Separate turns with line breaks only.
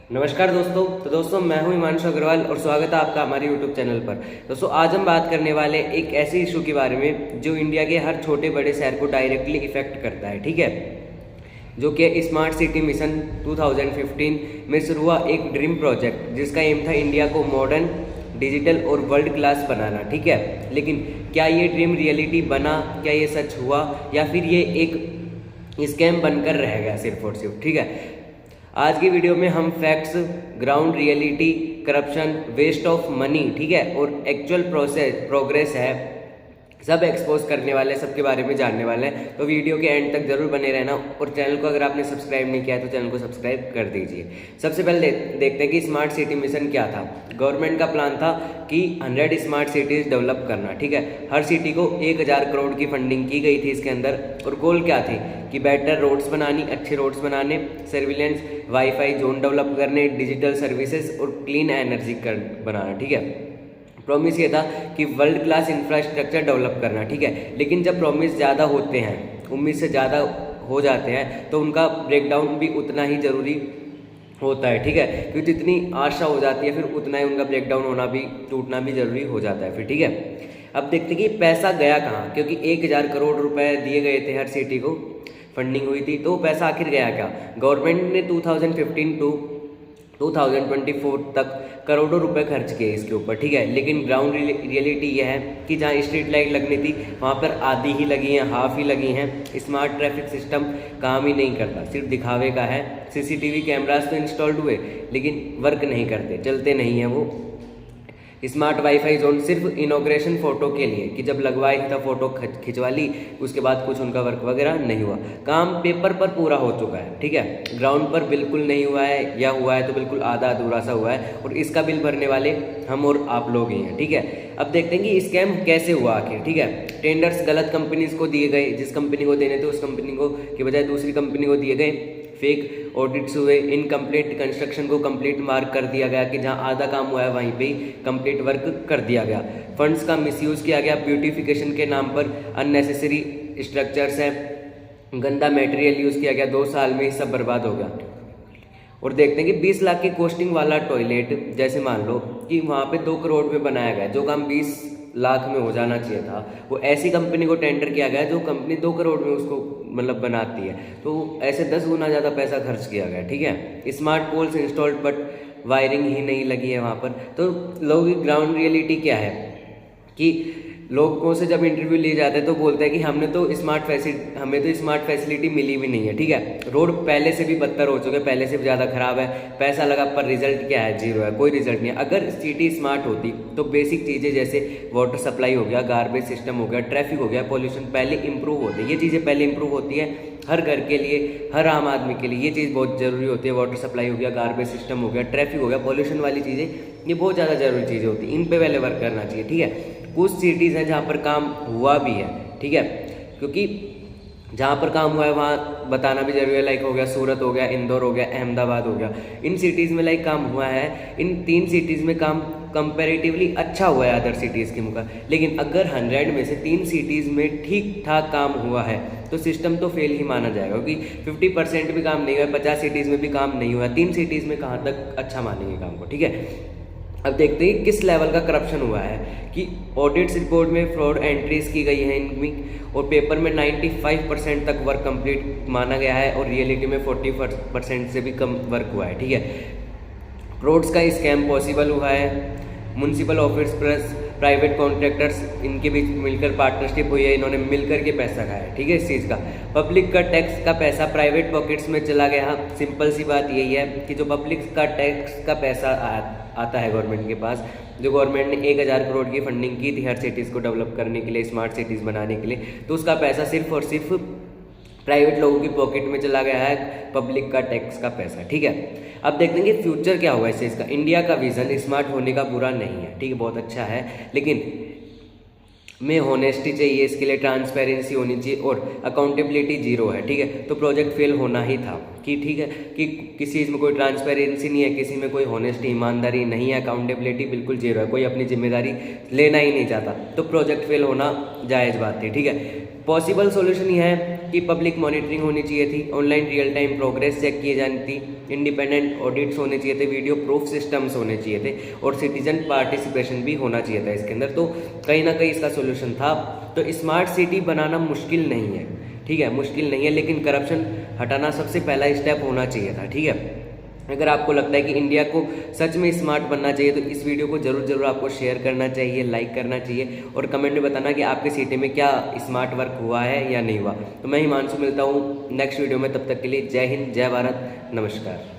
नमस्कार दोस्तों। दोस्तों मैं हूं हिमांशु अग्रवाल और स्वागत है आपका हमारे YouTube चैनल पर। दोस्तों आज हम बात करने वाले एक ऐसे इशू के बारे में जो इंडिया के हर छोटे बड़े शहर को डायरेक्टली इफेक्ट करता है, ठीक है, जो कि स्मार्ट सिटी मिशन 2015 में शुरू हुआ एक ड्रीम प्रोजेक्ट जिसका एम था इंडिया को मॉडर्न, डिजिटल और वर्ल्ड क्लास बनाना, ठीक है। लेकिन क्या ये ड्रीम रियलिटी बना, क्या ये सच हुआ या फिर ये एक स्कैम बनकर रह गया सिर्फ और सिर्फ, ठीक है। आज की वीडियो में हम facts, ground reality, corruption, waste of money, ठीक है, और एक्चुअल प्रोग्रेस है, सब एक्सपोज करने वाले हैं, सबके बारे में जानने वाले हैं। तो वीडियो के एंड तक जरूर बने रहना और चैनल को अगर आपने सब्सक्राइब नहीं किया है तो चैनल को सब्सक्राइब कर दीजिए। सबसे पहले देखते हैं कि स्मार्ट सिटी मिशन क्या था। गवर्नमेंट का प्लान था कि 100 स्मार्ट सिटीज डेवलप करना, ठीक है। हर सिटी को 1000 करोड़ की फंडिंग की गई थी इसके अंदर। और गोल क्या थी कि बेटर रोड्स बनानी, अच्छे रोड्स बनाने, सर्विलेंस, वाईफाई जोन डेवलप करने, डिजिटल सर्विसेज और क्लीन एनर्जी बनाना, ठीक है। प्रॉमिस ये था कि वर्ल्ड क्लास इंफ्रास्ट्रक्चर डेवलप करना, ठीक है। लेकिन जब प्रॉमिस ज़्यादा होते हैं, उम्मीद से ज़्यादा हो जाते हैं, तो उनका ब्रेकडाउन भी उतना ही ज़रूरी होता है, ठीक है। क्योंकि जितनी आशा हो जाती है फिर उतना ही उनका ब्रेकडाउन होना भी, टूटना भी ज़रूरी हो जाता है फिर, ठीक है। अब देखते हैं कि पैसा गया कहाँ, क्योंकि 1000 करोड़ रुपए दिए गए थे हर सिटी को, फंडिंग हुई थी, तो पैसा आखिर गया क्या। गवर्नमेंट ने 2015 टू 2024 तक करोड़ों रुपए खर्च किए इसके ऊपर, ठीक है। लेकिन ग्राउंड रियलिटी यह है कि जहाँ स्ट्रीट लाइट लगनी थी वहाँ पर आधी ही लगी हैं, हाफ ही लगी हैं। स्मार्ट ट्रैफिक सिस्टम काम ही नहीं करता, सिर्फ दिखावे का है। सीसीटीवी कैमरास तो इंस्टॉल्ड हुए लेकिन वर्क नहीं करते, चलते नहीं हैं वो। स्मार्ट वाईफाई जोन सिर्फ इनॉग्रेशन फोटो के लिए कि जब लगवाई था फोटो खिंचवा ली, उसके बाद कुछ उनका वर्क वगैरह नहीं हुआ। काम पेपर पर पूरा हो चुका है, ठीक है, ग्राउंड पर बिल्कुल नहीं हुआ है, या हुआ है तो बिल्कुल आधा अधूरा सा हुआ है, और इसका बिल भरने वाले हम और आप लोग ही हैं, ठीक है। अब देखते हैं कि स्कैम कैसे हुआ आखिर, ठीक है। टेंडर्स गलत कंपनीज को दिए गए, जिस कंपनी को देने थे उस कंपनी को के बजाय दूसरी कंपनी को दिए गए। फेक ऑडिट्स हुए, इनकम्प्लीट कंस्ट्रक्शन को कंप्लीट मार्क कर दिया गया कि जहां आधा काम हुआ है वहीं पे ही कंप्लीट वर्क कर दिया गया। फंड्स का मिसयूज किया गया, ब्यूटिफिकेशन के नाम पर अननेसेसरी स्ट्रक्चर्स हैं, गंदा मटेरियल यूज़ किया गया, 2 साल में ही सब बर्बाद हो गया। और देखते हैं कि 20 लाख की कॉस्टिंग वाला टॉयलेट, जैसे मान लो कि वहाँ पे 2 करोड़ में बनाया गया, जो काम 20 लाख में हो जाना चाहिए था, वो ऐसी कंपनी को टेंडर किया गया जो कंपनी 2 करोड़ में उसको मतलब बनाती है। तो ऐसे 10 गुना ज़्यादा पैसा खर्च किया गया, ठीक है। Smart poles installed but wiring ही नहीं लगी है वहाँ पर। तो लोगों की ग्राउंड रियलिटी क्या है कि लोगों से जब इंटरव्यू लिए जाते हैं तो बोलते हैं कि हमें तो स्मार्ट फैसिलिटी मिली भी नहीं है, ठीक है। रोड पहले से भी बदतर हो चुके हैं, पहले से भी ज़्यादा खराब है, पैसा लगा पर रिजल्ट क्या है, जीरो है, कोई रिजल्ट नहीं है। अगर सिटी स्मार्ट होती तो बेसिक चीज़ें जैसे वाटर सप्लाई हो गया, गार्बेज सिस्टम हो गया, ट्रैफिक हो गया, पॉल्यूशन पहले इंप्रूव होते हैं। ये चीज़ें पहले इंप्रूव होती है हर घर के लिए, हर आम आदमी के लिए ये चीज़ बहुत ज़रूरी होती है। वाटर सप्लाई हो गया, गार्बेज सिस्टम हो गया, ट्रैफिक हो गया, पॉल्यूशन वाली चीज़ें, ये बहुत ज़्यादा ज़रूरी चीज़ें होती हैं, इन पे पहले वर्क करना चाहिए, ठीक है। कुछ सिटीज़ हैं जहाँ पर काम हुआ भी है, ठीक है, क्योंकि जहाँ पर काम हुआ है वहाँ बताना भी जरूरी है। लाइक हो गया सूरत, हो गया इंदौर, हो गया अहमदाबाद, हो गया, इन सिटीज़ में लाइक काम हुआ है। इन 3 सिटीज़ में काम कंपैरेटिवली अच्छा हुआ है अदर सिटीज़ के मुकाबले। लेकिन अगर 100 में से 3 सिटीज़ में ठीक ठाक काम हुआ है तो सिस्टम तो फेल ही माना जाएगा, क्योंकि 50% भी काम नहीं हुआ, 50 सिटीज़ में भी काम नहीं हुआ, 3 सिटीज़ में कहाँ तक अच्छा मानेंगे काम को, ठीक है। अब देखते हैं किस लेवल का करप्शन हुआ है कि ऑडिट्स रिपोर्ट में फ्रॉड एंट्रीज की गई हैं इनमें, और पेपर में 95% तक वर्क कंप्लीट माना गया है, और रियलिटी में 40% से भी कम वर्क हुआ है, ठीक है। रोड्स का स्कैम पॉसिबल हुआ है, municipal office plus private contractors, इनके बीच मिलकर पार्टनरशिप हुई है, इन्होंने मिलकर के पैसा खाया है, ठीक है। इस चीज़ का पब्लिक का टैक्स का पैसा प्राइवेट पॉकेट्स में चला गया। सिंपल सी बात यही है कि जो पब्लिक का टैक्स का पैसा आता है गवर्नमेंट के पास, जो गवर्नमेंट ने 1000 करोड़ की फंडिंग की थी हर सिटीज़ को डेवलप करने के लिए, स्मार्ट सिटीज़ बनाने के लिए, तो उसका पैसा सिर्फ और सिर्फ प्राइवेट लोगों की पॉकेट में चला गया है, पब्लिक का टैक्स का पैसा, ठीक है। अब देखते हैं कि फ्यूचर क्या होगा इस चीज़ का। इंडिया का विजन स्मार्ट होने का बुरा नहीं है, ठीक है, बहुत अच्छा है, लेकिन में होनेस्टी चाहिए, इसके लिए ट्रांसपेरेंसी होनी चाहिए, और अकाउंटेबिलिटी जीरो है, ठीक है। तो प्रोजेक्ट फेल होना ही था कि, ठीक है, कि किसी चीज़ में कोई ट्रांसपेरेंसी नहीं है, किसी में कोई होनेस्टी, ईमानदारी नहीं है, अकाउंटेबिलिटी बिल्कुल जीरो है, कोई अपनी जिम्मेदारी लेना ही नहीं चाहता, तो प्रोजेक्ट फेल होना जायज़ बात थी, ठीक है। पॉसिबल सोल्यूशन ये है कि पब्लिक मॉनिटरिंग होनी चाहिए थी, online real time progress check किए जानी थी, इंडिपेंडेंट ऑडिट्स होने चाहिए थे, वीडियो प्रूफ सिस्टम्स होने चाहिए थे और सिटीजन पार्टिसिपेशन भी होना चाहिए था इसके अंदर। तो कहीं ना कहीं इसका सोल्यूशन था। तो स्मार्ट सिटी बनाना मुश्किल नहीं है, ठीक है, मुश्किल नहीं है, लेकिन करप्शन हटाना सबसे पहला स्टेप होना चाहिए था, ठीक है। अगर आपको लगता है कि इंडिया को सच में स्मार्ट बनना चाहिए तो इस वीडियो को जरूर आपको शेयर करना चाहिए, लाइक करना चाहिए और कमेंट में बताना कि आपके सिटी में क्या स्मार्ट वर्क हुआ है या नहीं हुआ। तो मैं हिमांशु मिलता हूँ नेक्स्ट वीडियो में, तब तक के लिए जय हिंद, जय भारत, नमस्कार।